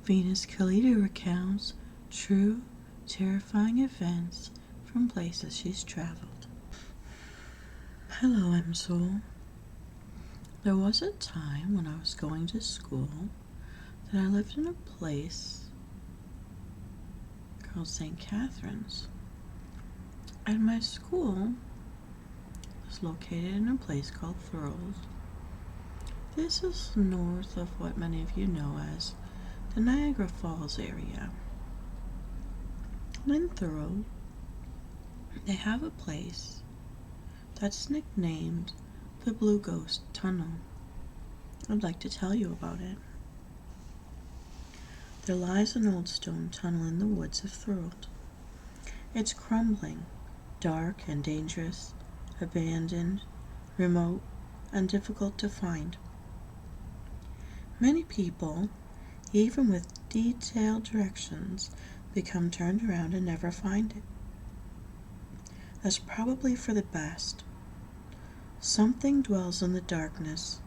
Venus Callida recounts true, terrifying events from places she's traveled. Hello, M-Soul. There was a time when I was going to school that I lived in a place called St. Catherine's. And my school is located in a place called Thorold. This is north of what many of you know as the Niagara Falls area. In Thorold, they have a place that's nicknamed the Blue Ghost Tunnel. I'd like to tell you about it. There lies an old stone tunnel in the woods of Thorold. It's crumbling, dark and dangerous, abandoned, remote, and difficult to find. Many people, even with detailed directions, become turned around and never find it. That's probably for the best. Something dwells in the darkness,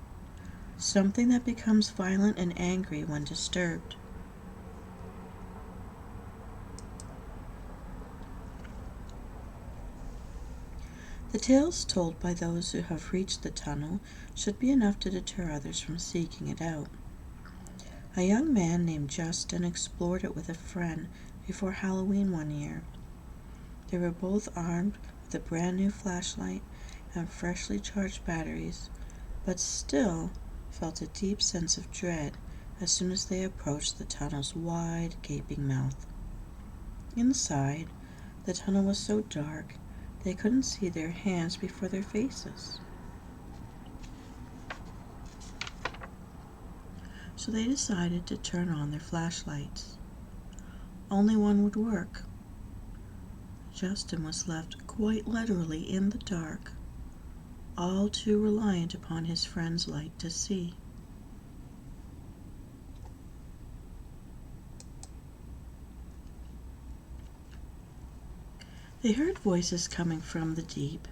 something that becomes violent and angry when disturbed. The tales told by those who have reached the tunnel should be enough to deter others from seeking it out. A young man named Justin explored it with a friend before Halloween one year. They were both armed with a brand new flashlight and freshly charged batteries, but still felt a deep sense of dread as soon as they approached the tunnel's wide, gaping mouth. Inside, the tunnel was so dark they couldn't see their hands before their faces. So they decided to turn on their flashlights. Only one would work. Justin was left quite literally in the dark, all too reliant upon his friend's light to see. They heard voices coming from the deep,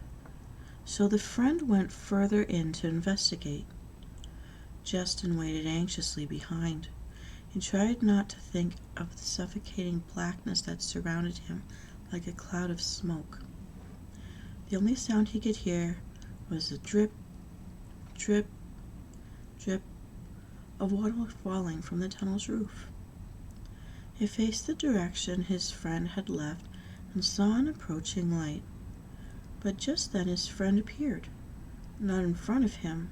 so the friend went further in to investigate. Justin waited anxiously behind and tried not to think of the suffocating blackness that surrounded him like a cloud of smoke. The only sound he could hear was the drip, drip, drip of water falling from the tunnel's roof. He faced the direction his friend had left and saw an approaching light. But just then his friend appeared, not in front of him,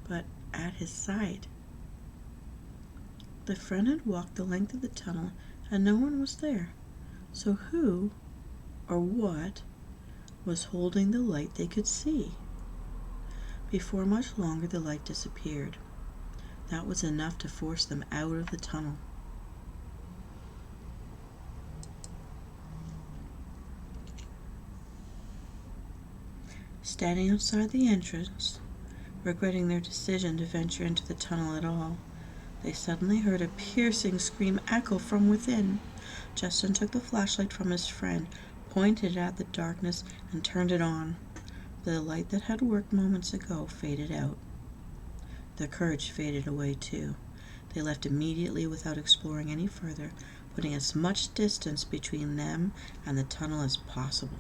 but at his side. The friend had walked the length of the tunnel and no one was there. So who, or what, was holding the light they could see? Before much longer the light disappeared. That was enough to force them out of the tunnel. Standing outside the entrance, regretting their decision to venture into the tunnel at all, they suddenly heard a piercing scream echo from within. Justin took the flashlight from his friend, pointed at the darkness, and turned it on. The light that had worked moments ago faded out. Their courage faded away too. They left immediately without exploring any further, putting as much distance between them and the tunnel as possible.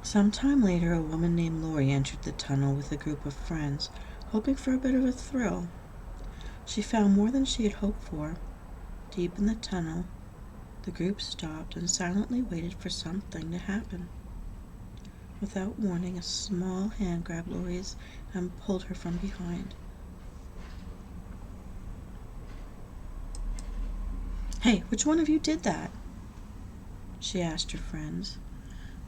Some time later, a woman named Lori entered the tunnel with a group of friends, hoping for a bit of a thrill. She found more than she had hoped for. Deep in the tunnel, the group stopped and silently waited for something to happen. Without warning, a small hand grabbed Lori's and pulled her from behind. "Hey, which one of you did that?" she asked her friends.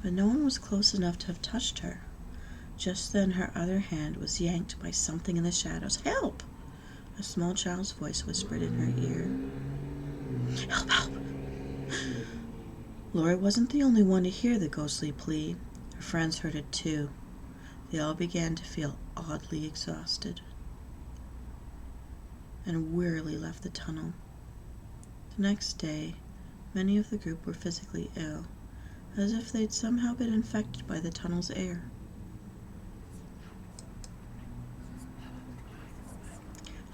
But no one was close enough to have touched her. Just then her other hand was yanked by something in the shadows. "Help!" A small child's voice whispered in her ear. "Help, help!" Lori wasn't the only one to hear the ghostly plea. Her friends heard it too. They all began to feel oddly exhausted and wearily left the tunnel. The next day, many of the group were physically ill, as if they'd somehow been infected by the tunnel's air.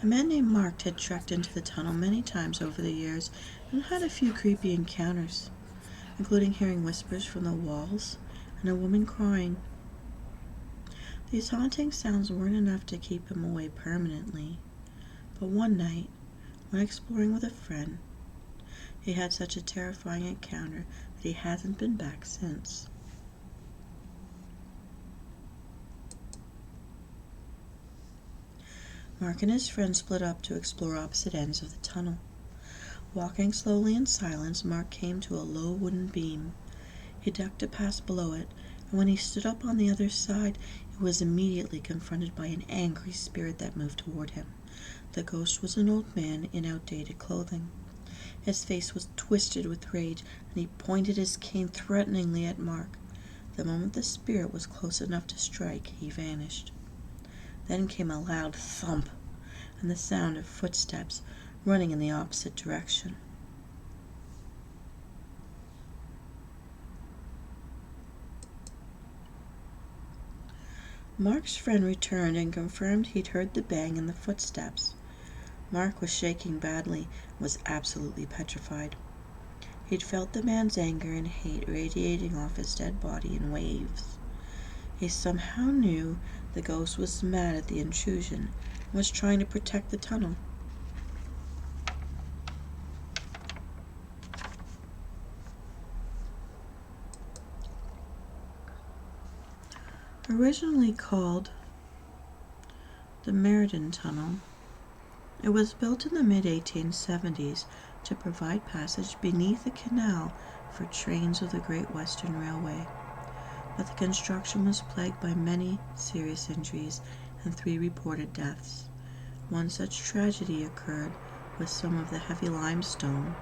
A man named Mark had trekked into the tunnel many times over the years and had a few creepy encounters, including hearing whispers from the walls and a woman crying. These haunting sounds weren't enough to keep him away permanently, but one night, when exploring with a friend, he had such a terrifying encounter that he hasn't been back since. Mark and his friend split up to explore opposite ends of the tunnel. Walking slowly in silence, Mark came to a low wooden beam. He ducked to pass below it, and when he stood up on the other side, he was immediately confronted by an angry spirit that moved toward him. The ghost was an old man in outdated clothing. His face was twisted with rage, and he pointed his cane threateningly at Mark. The moment the spirit was close enough to strike, he vanished. Then came a loud thump, and the sound of footsteps running in the opposite direction. Mark's friend returned and confirmed he'd heard the bang and the footsteps. Mark was shaking badly and was absolutely petrified. He'd felt the man's anger and hate radiating off his dead body in waves. He somehow knew the ghost was mad at the intrusion and was trying to protect the tunnel. Originally called the Meriden Tunnel, it was built in the mid-1870s to provide passage beneath a canal for trains of the Great Western Railway, but the construction was plagued by many serious injuries and 3 reported deaths. One such tragedy occurred with some of the heavy limestone.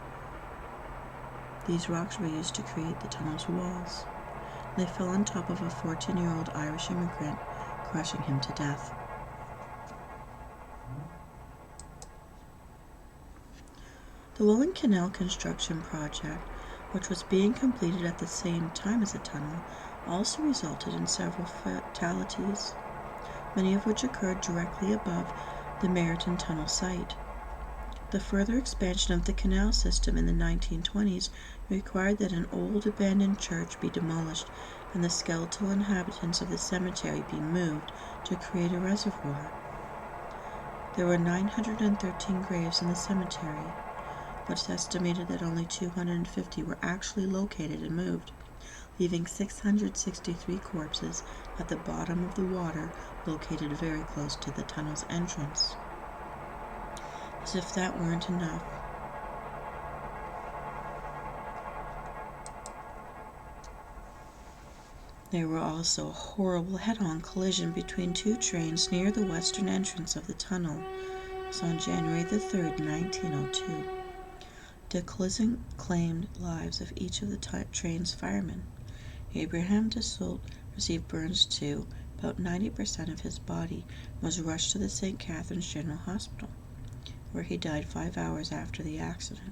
These rocks were used to create the tunnel's walls. They fell on top of a 14-year-old Irish immigrant, crushing him to death. The Welland Canal construction project, which was being completed at the same time as the tunnel, also resulted in several fatalities, many of which occurred directly above the Meriden Tunnel site. The further expansion of the canal system in the 1920s required that an old abandoned church be demolished and the skeletal inhabitants of the cemetery be moved to create a reservoir. There were 913 graves in the cemetery, but it's estimated that only 250 were actually located and moved, leaving 663 corpses at the bottom of the water located very close to the tunnel's entrance. As if that weren't enough, there were also a horrible head-on collision between 2 trains near the western entrance of the tunnel. It was on January the 3rd, 1902. The collision claimed lives of each of the train's firemen. Abraham Dassault received burns to about 90% of his body and was rushed to the St. Catharines General Hospital, where he died 5 hours after the accident.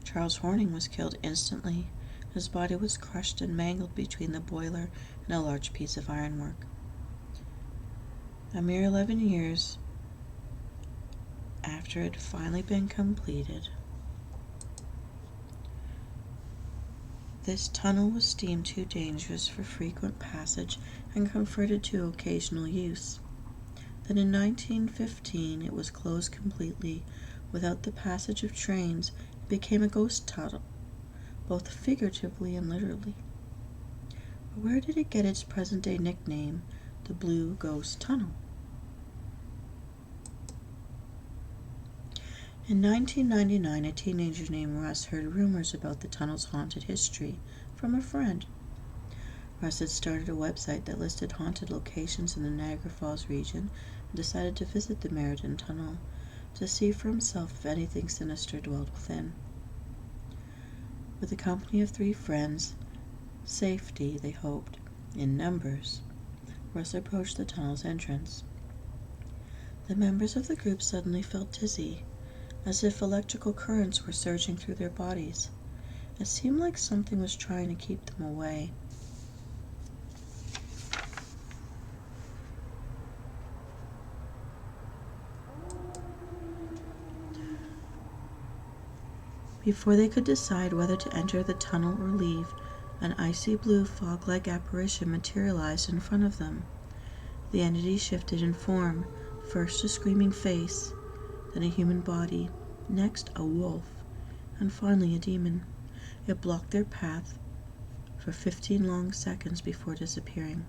Charles Horning was killed instantly. His body was crushed and mangled between the boiler and a large piece of ironwork. A mere 11 years after it had finally been completed, this tunnel was deemed too dangerous for frequent passage and converted to occasional use. Then in 1915 it was closed completely without the passage of trains. It became a ghost tunnel, both figuratively and literally. But where did it get its present-day nickname, the Blue Ghost Tunnel? In 1999, a teenager named Russ heard rumors about the tunnel's haunted history from a friend. Russ had started a website that listed haunted locations in the Niagara Falls region and decided to visit the Meriden Tunnel to see for himself if anything sinister dwelled within. With a company of 3 friends, safety, they hoped, in numbers, Russ approached the tunnel's entrance. The members of the group suddenly felt dizzy, as if electrical currents were surging through their bodies. It seemed like something was trying to keep them away. Before they could decide whether to enter the tunnel or leave, an icy blue fog-like apparition materialized in front of them. The entity shifted in form, first a screaming face, then a human body, next a wolf, and finally a demon. It blocked their path for 15 long seconds before disappearing.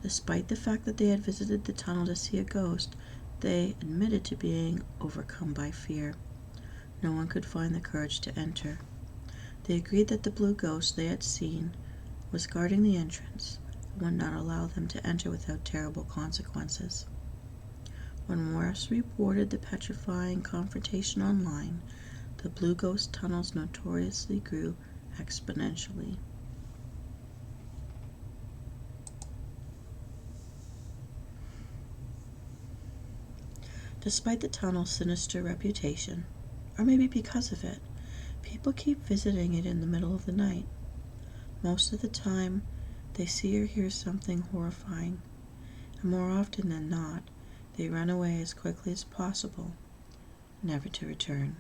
Despite the fact that they had visited the tunnel to see a ghost, they admitted to being overcome by fear. No one could find the courage to enter. They agreed that the blue ghost they had seen was guarding the entrance and would not allow them to enter without terrible consequences. When Morris reported the petrifying confrontation online, the blue ghost tunnels notoriously grew exponentially. Despite the tunnel's sinister reputation, or maybe because of it, people keep visiting it in the middle of the night. Most of the time, they see or hear something horrifying, and more often than not, they run away as quickly as possible, never to return.